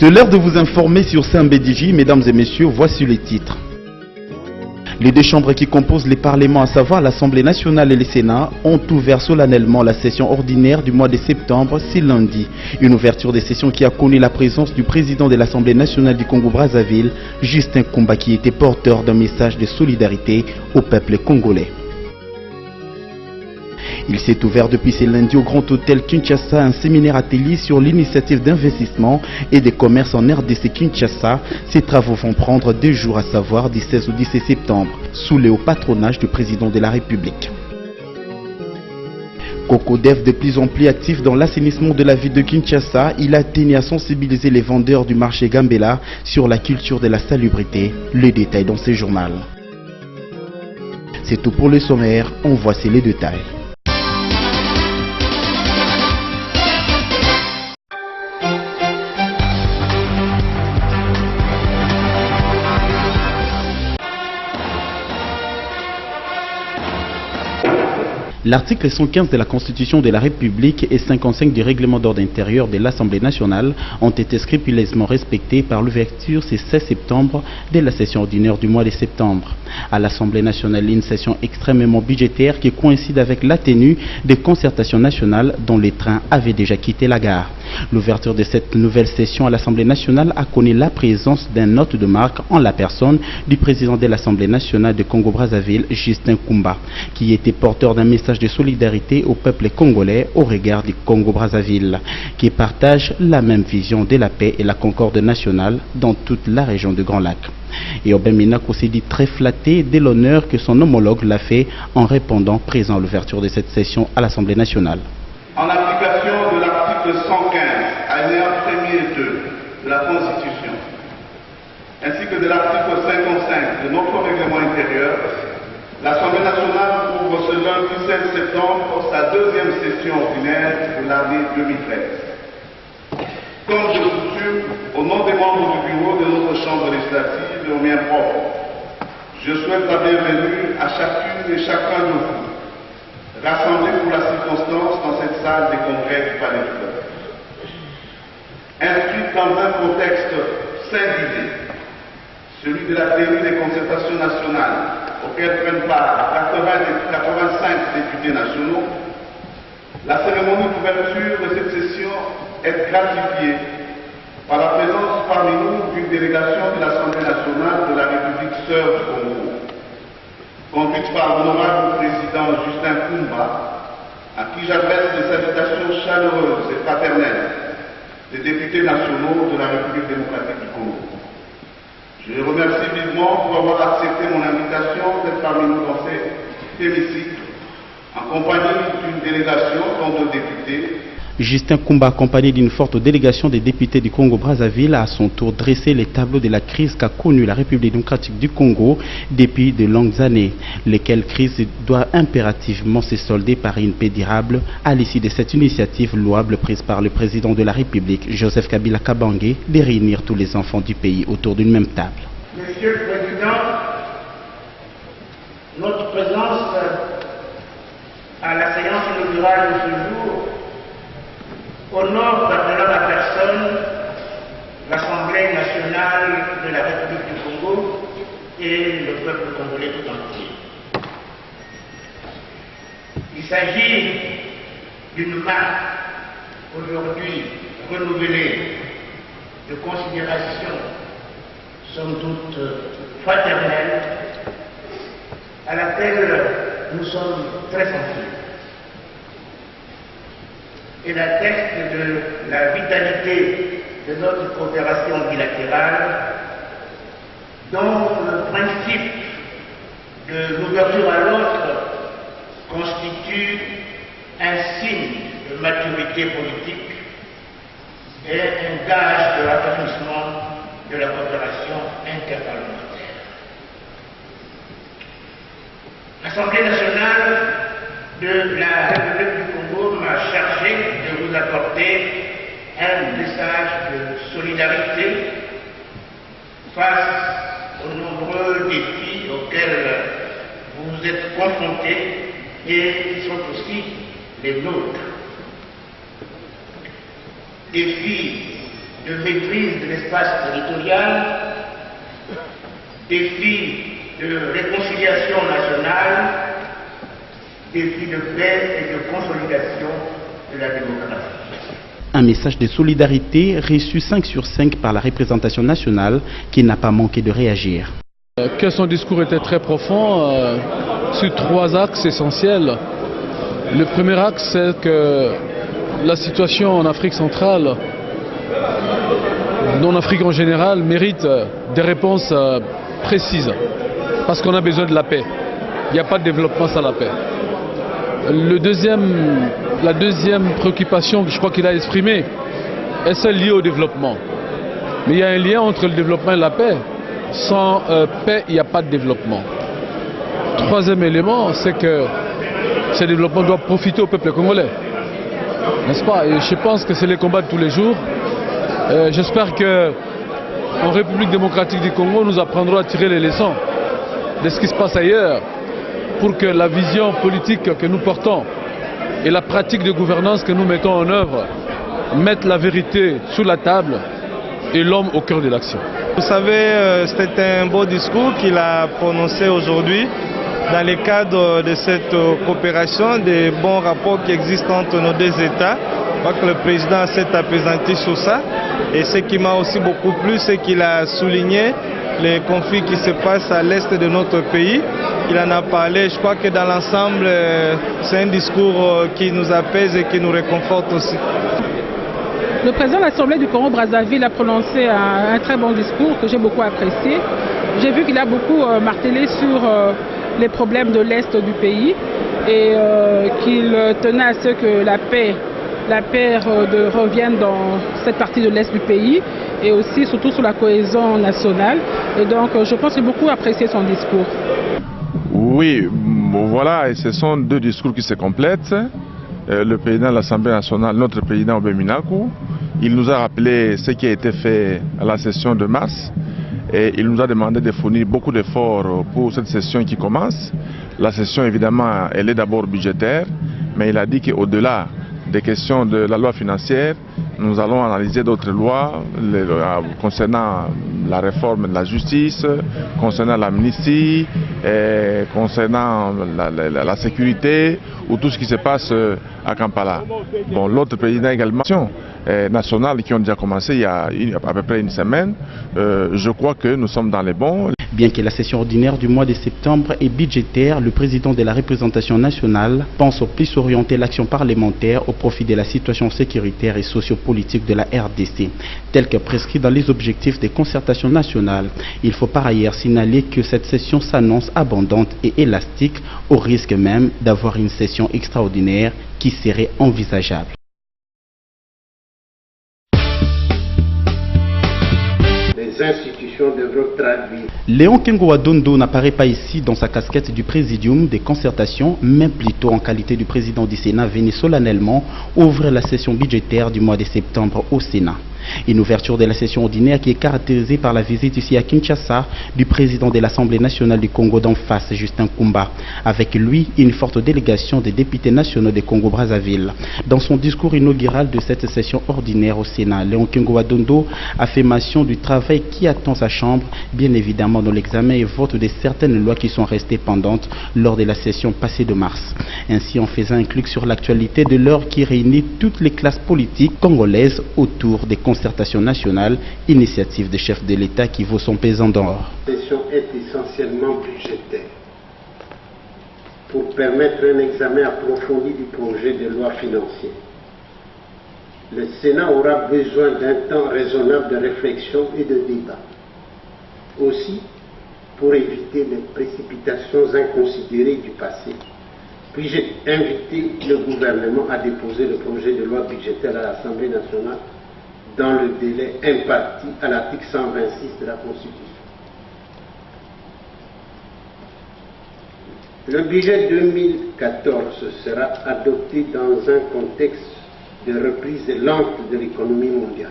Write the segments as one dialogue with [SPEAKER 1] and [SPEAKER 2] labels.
[SPEAKER 1] C'est l'heure de vous informer sur Saint-Bédiji, mesdames et messieurs, voici les titres. Les deux chambres qui composent les parlements, à savoir l'Assemblée nationale et le Sénat, ont ouvert solennellement la session ordinaire du mois de septembre, ce lundi. Une ouverture des sessions qui a connu la présence du président de l'Assemblée nationale du Congo-Brazzaville, Justin Kumba, qui était porteur d'un message de solidarité au peuple congolais. Il s'est ouvert depuis ce lundi au Grand Hôtel Kinshasa un séminaire atelier sur l'initiative d'investissement et de commerce en RDC Kinshasa. Ces travaux vont prendre 2 jours, à savoir du 16 au 17 septembre, sous le haut patronage du président de la République. Cocodev, de plus en plus actif dans l'assainissement de la ville de Kinshasa, il a tenu à sensibiliser les vendeurs du marché Gambela sur la culture de la salubrité. Les détails dans ce journal. C'est tout pour le sommaire, en voici les détails. L'article 115 de la Constitution de la République et 55 du règlement d'ordre intérieur de l'Assemblée nationale ont été scrupuleusement respectés par l'ouverture ce 16 septembre de la session ordinaire du mois de septembre. À l'Assemblée nationale, une session extrêmement budgétaire qui coïncide avec la tenue des concertations nationales dont les trains avaient déjà quitté la gare. L'ouverture de cette nouvelle session à l'Assemblée nationale a connu la présence d'un hôte de marque en la personne du président de l'Assemblée nationale de Congo-Brazzaville, Justin Kumba, qui était porteur d'un message de solidarité au peuple congolais au regard du Congo-Brazzaville, qui partage la même vision de la paix et la concorde nationale dans toute la région du Grand Lac. Et Obem Minaku s'est dit très flatté de l'honneur que son homologue l'a fait en répondant présent à l'ouverture de cette session à l'Assemblée nationale.
[SPEAKER 2] En application de l'article 115, alinéa 1er et 2 de la Constitution, ainsi que de l'article 55 de notre règlement intérieur, l'Assemblée nationale ouvre ce lundi 16 septembre sa 2e session ordinaire de l'année 2013. Comme de coutume, au nom des membres du bureau de notre Chambre législative et au mien propre, je souhaite la bienvenue à chacune et chacun de vous, rassemblés pour la circonstance dans cette salle des congrès du Palais du Peuple. Inscrite dans un contexte singulier, celui de la tenue des concertations nationales auxquelles prennent part 85 députés nationaux, la cérémonie d'ouverture de cette session est gratifiée par la présence parmi nous d'une délégation de l'Assemblée nationale de la République sœur du Congo, conduite par l'honorable président Justin Kumba, à qui j'adresse des salutations chaleureuses et fraternelles des députés nationaux de la République démocratique du Congo. Je les remercie vivement pour avoir accepté mon invitation d'être parmi nous dans cet hémicycle, en compagnie d'une délégation dont 2 députés.
[SPEAKER 1] Justin Kumba, accompagné d'une forte délégation des députés du Congo-Brazzaville, a à son tour dressé les tableaux de la crise qu'a connue la République démocratique du Congo depuis de longues années, lesquelles crises doivent impérativement se solder par une paix durable à l'issue de cette initiative louable prise par le président de la République, Joseph Kabila Kabange, de réunir tous les enfants du pays autour d'une même table.
[SPEAKER 3] Monsieur le Président, notre présence à la séance inaugurale de ce jour honore maintenant la personne, l'Assemblée nationale de la République du Congo et le peuple congolais tout entier. Il s'agit d'une marque aujourd'hui renouvelée de considération, somme toute fraternelle, à laquelle nous sommes très sensibles. Elle atteste de la vitalité de notre coopération bilatérale, dont le principe de l'ouverture à l'autre constitue un signe de maturité politique et un gage de raffermissement de la coopération interparlementaire. L'Assemblée nationale de la République du Congo m'a chargé de vous apporter un message de solidarité face aux nombreux défis auxquels vous êtes confrontés et qui sont aussi les nôtres. Défis de maîtrise de l'espace territorial, défi de réconciliation nationale, défi de paix et de consolidation de la démocratie.
[SPEAKER 1] Un message de solidarité reçu 5 sur 5 par la représentation nationale qui n'a pas manqué de réagir.
[SPEAKER 4] Que son discours était très profond sur 3 axes essentiels. Le premier axe, c'est que la situation en Afrique centrale, en Afrique en général, mérite des réponses précises. Parce qu'on a besoin de la paix. Il n'y a pas de développement sans la paix. La deuxième préoccupation que je crois qu'il a exprimée est celle liée au développement. Mais il y a un lien entre le développement et la paix. Sans paix, il n'y a pas de développement. Troisième élément, c'est que ce développement doit profiter au peuple congolais. N'est-ce pas? Et je pense que c'est les combats de tous les jours. J'espère qu'en République démocratique du Congo, nous apprendrons à tirer les leçons de ce qui se passe ailleurs pour que la vision politique que nous portons et la pratique de gouvernance que nous mettons en œuvre mettent la vérité sur la table et l'homme au cœur de l'action.
[SPEAKER 5] Vous savez, c'était un beau discours qu'il a prononcé aujourd'hui dans le cadre de cette coopération, des bons rapports qui existent entre nos deux États. Je crois que le président s'est appesanti sur ça. Et ce qui m'a aussi beaucoup plu, c'est qu'il a souligné les conflits qui se passent à l'est de notre pays. Il en a parlé. Je crois que dans l'ensemble, c'est un discours qui nous apaise et qui nous réconforte aussi.
[SPEAKER 6] Le président de l'Assemblée du Congo-Brazzaville a prononcé un très bon discours que j'ai beaucoup apprécié. J'ai vu qu'il a beaucoup martelé sur les problèmes de l'Est du pays et qu'il tenait à ce que la paix revienne dans cette partie de l'Est du pays et aussi surtout sur la cohésion nationale. Et donc je pense que j'ai beaucoup apprécié son discours.
[SPEAKER 7] Oui, voilà, et ce sont 2 discours qui se complètent. Le président de l'Assemblée nationale, notre président Obeminaku, il nous a rappelé ce qui a été fait à la session de mars et il nous a demandé de fournir beaucoup d'efforts pour cette session qui commence. La session, évidemment, elle est d'abord budgétaire, mais il a dit qu'au-delà des questions de la loi financière, nous allons analyser d'autres lois concernant la réforme de la justice, concernant l'amnistie, concernant la sécurité ou tout ce qui se passe à Kampala. Bon, l'autre président également, nationales qui ont déjà commencé il y a à peu près une semaine, je crois que nous sommes dans les bons.
[SPEAKER 1] Bien que la session ordinaire du mois de septembre est budgétaire, le président de la représentation nationale pense au plus orienter l'action parlementaire au profit de la situation sécuritaire et sociopolitique de la RDC, tel que prescrit dans les objectifs des concertations nationales. Il faut par ailleurs signaler que cette session s'annonce abondante et élastique, au risque même d'avoir une session extraordinaire qui serait envisageable.
[SPEAKER 8] Institutions devront traduire.
[SPEAKER 1] Léon Kengoa Dondo n'apparaît pas ici dans sa casquette du présidium des concertations, mais plutôt en qualité du président du Sénat venu solennellement ouvrir la session budgétaire du mois de septembre au Sénat. Une ouverture de la session ordinaire qui est caractérisée par la visite ici à Kinshasa du président de l'Assemblée nationale du Congo d'en face, Justin Kumba. Avec lui, une forte délégation des députés nationaux du Congo-Brazzaville. Dans son discours inaugural de cette session ordinaire au Sénat, Léon Kengoa Dondo a fait mention du travail qui attend sa Chambre, bien évidemment dans l'examen et vote de certaines lois qui sont restées pendantes lors de la session passée de mars. Ainsi, en faisant un clic sur l'actualité de l'heure qui réunit toutes les classes politiques congolaises autour des concertation nationale, initiative des chefs de l'État qui vaut son pesant d'or.
[SPEAKER 8] La session est essentiellement budgétaire pour permettre un examen approfondi du projet de loi financière. Le Sénat aura besoin d'un temps raisonnable de réflexion et de débat. Aussi, pour éviter les précipitations inconsidérées du passé, puis-je inviter le gouvernement à déposer le projet de loi budgétaire à l'Assemblée nationale dans le délai imparti à l'article 126 de la Constitution. Le budget 2014 sera adopté dans un contexte de reprise lente de l'économie mondiale.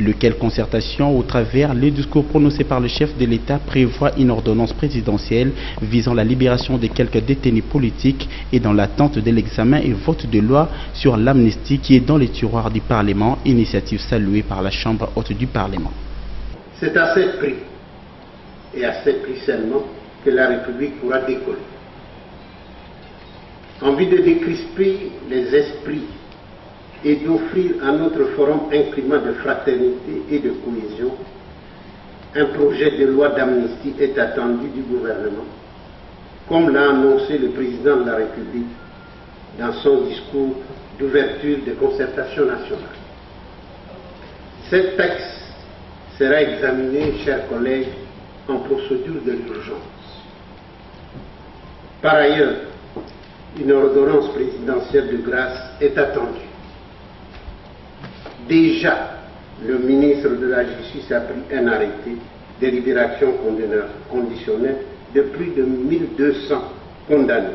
[SPEAKER 1] lequel concertation au travers les discours prononcés par le chef de l'État prévoit une ordonnance présidentielle visant la libération de quelques détenus politiques et dans l'attente de l'examen et vote de loi sur l'amnistie qui est dans les tiroirs du Parlement, initiative saluée par la Chambre haute du Parlement.
[SPEAKER 8] C'est à ce prix, et à ce prix seulement, que la République pourra décoller. Envie de décrisper les esprits et d'offrir à notre forum un climat de fraternité et de cohésion, un projet de loi d'amnistie est attendu du gouvernement, comme l'a annoncé le président de la République dans son discours d'ouverture de concertation nationale. Ce texte sera examiné, chers collègues, en procédure de l'urgence. Par ailleurs, une ordonnance présidentielle de grâce est attendue. Déjà, le ministre de la Justice a pris un arrêté de libération conditionnelle de plus de 1200 condamnés.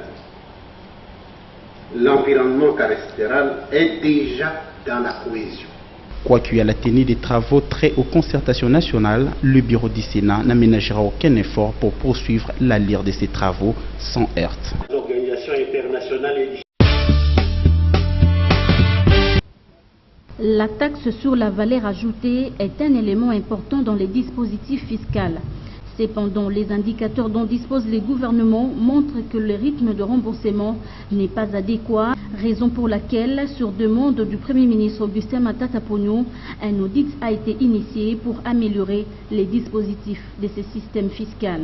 [SPEAKER 8] L'environnement carcéral est déjà dans la cohésion.
[SPEAKER 1] Quoique à la tenue des travaux très aux concertations nationales, le bureau du Sénat n'aménagera aucun effort pour poursuivre la lire de ces travaux sans heurte.
[SPEAKER 8] L'organisation internationale est...
[SPEAKER 9] La taxe sur la valeur ajoutée est un élément important dans les dispositifs fiscaux. Cependant, les indicateurs dont disposent les gouvernements montrent que le rythme de remboursement n'est pas adéquat, raison pour laquelle, sur demande du Premier ministre Augustin Matata Ponyo, un audit a été initié pour améliorer les dispositifs de ce système fiscal.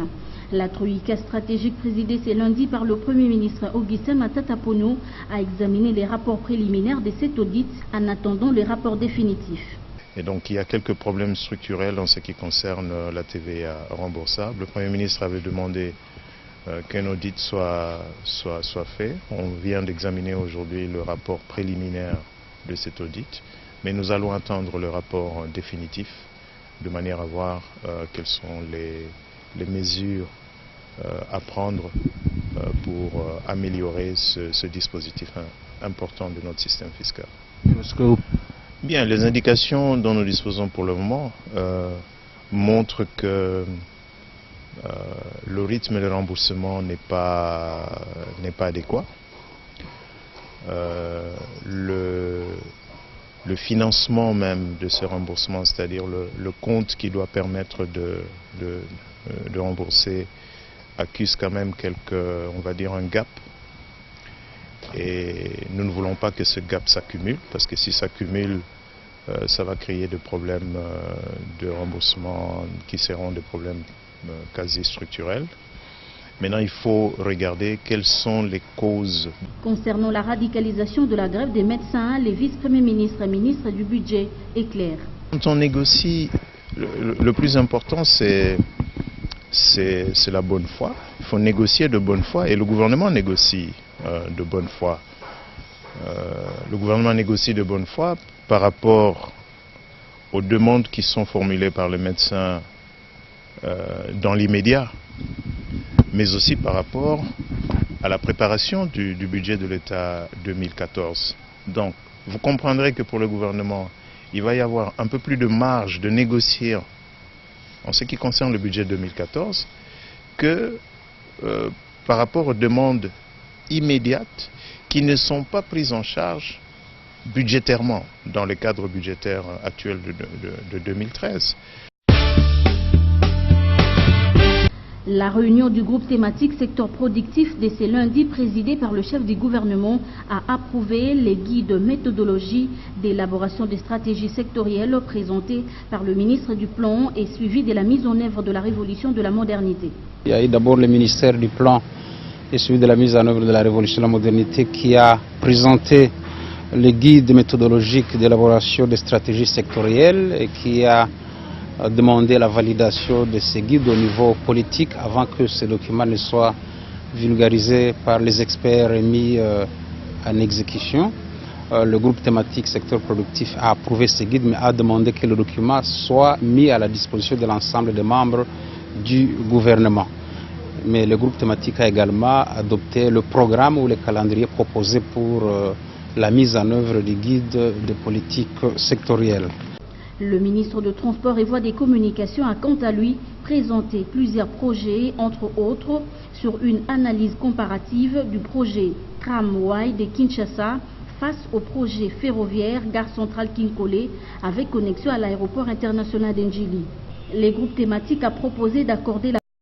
[SPEAKER 9] La troïka stratégique présidée ce lundi par le Premier ministre Augustin Matata Ponyo a examiné les rapports préliminaires de cet audit en attendant le rapport définitif.
[SPEAKER 10] Et donc il y a quelques problèmes structurels en ce qui concerne la TVA remboursable. Le Premier ministre avait demandé qu'un audit soit fait. On vient d'examiner aujourd'hui le rapport préliminaire de cet audit, mais nous allons attendre le rapport définitif de manière à voir quelles sont les mesures à prendre pour améliorer ce dispositif important de notre système fiscal. Bien, les indications dont nous disposons pour le moment montrent que le rythme de remboursement n'est pas adéquat. Le financement même de ce remboursement, c'est-à-dire le compte qui doit permettre de rembourser, accuse quand même on va dire un gap. Et nous ne voulons pas que ce gap s'accumule, parce que si ça s'accumule, ça va créer des problèmes de remboursement qui seront des problèmes quasi structurels. Maintenant, il faut regarder quelles sont les causes. Concernant la radicalisation de la grève des médecins, les vice-premiers ministres et ministres du budget est clair. Quand on négocie, le plus important c'est la bonne foi. Il faut négocier de bonne foi et le gouvernement négocie de bonne foi. Le gouvernement négocie de bonne foi par rapport aux demandes qui sont formulées par les médecins dans l'immédiat, mais aussi par rapport à la préparation du budget de l'État 2014. Donc, vous comprendrez que pour le gouvernement, il va y avoir un peu plus de marge de négocier en ce qui concerne le budget 2014 que par rapport aux demandes immédiates qui ne sont pas prises en charge budgétairement dans le cadre budgétaire actuel de 2013.
[SPEAKER 9] La réunion du groupe thématique secteur productif de ce lundi, présidée par le chef du gouvernement, a approuvé les guides méthodologie d'élaboration des stratégies sectorielles présentées par le ministre du Plan et suivies de la mise en œuvre de la révolution de la modernité.
[SPEAKER 11] Il y a eu d'abord le ministère du Plan et suivi de la mise en œuvre de la révolution de la modernité qui a présenté les guides méthodologiques d'élaboration des stratégies sectorielles et qui a demander la validation de ces guides au niveau politique avant que ces documents ne soient vulgarisés par les experts et mis en exécution. Le groupe thématique secteur productif a approuvé ces guides mais a demandé que le document soit mis à la disposition de l'ensemble des membres du gouvernement. Mais le groupe thématique a également adopté le programme ou le calendrier proposé pour la mise en œuvre des guides de politique sectorielle.
[SPEAKER 9] Le ministre de Transport et Voies des Communications a quant à lui présenté plusieurs projets, entre autres sur une analyse comparative du projet Tramway de Kinshasa face au projet ferroviaire Gare Centrale Kinkole avec connexion à l'aéroport international d'Ndjili. Les groupes thématiques a proposé d'accorder la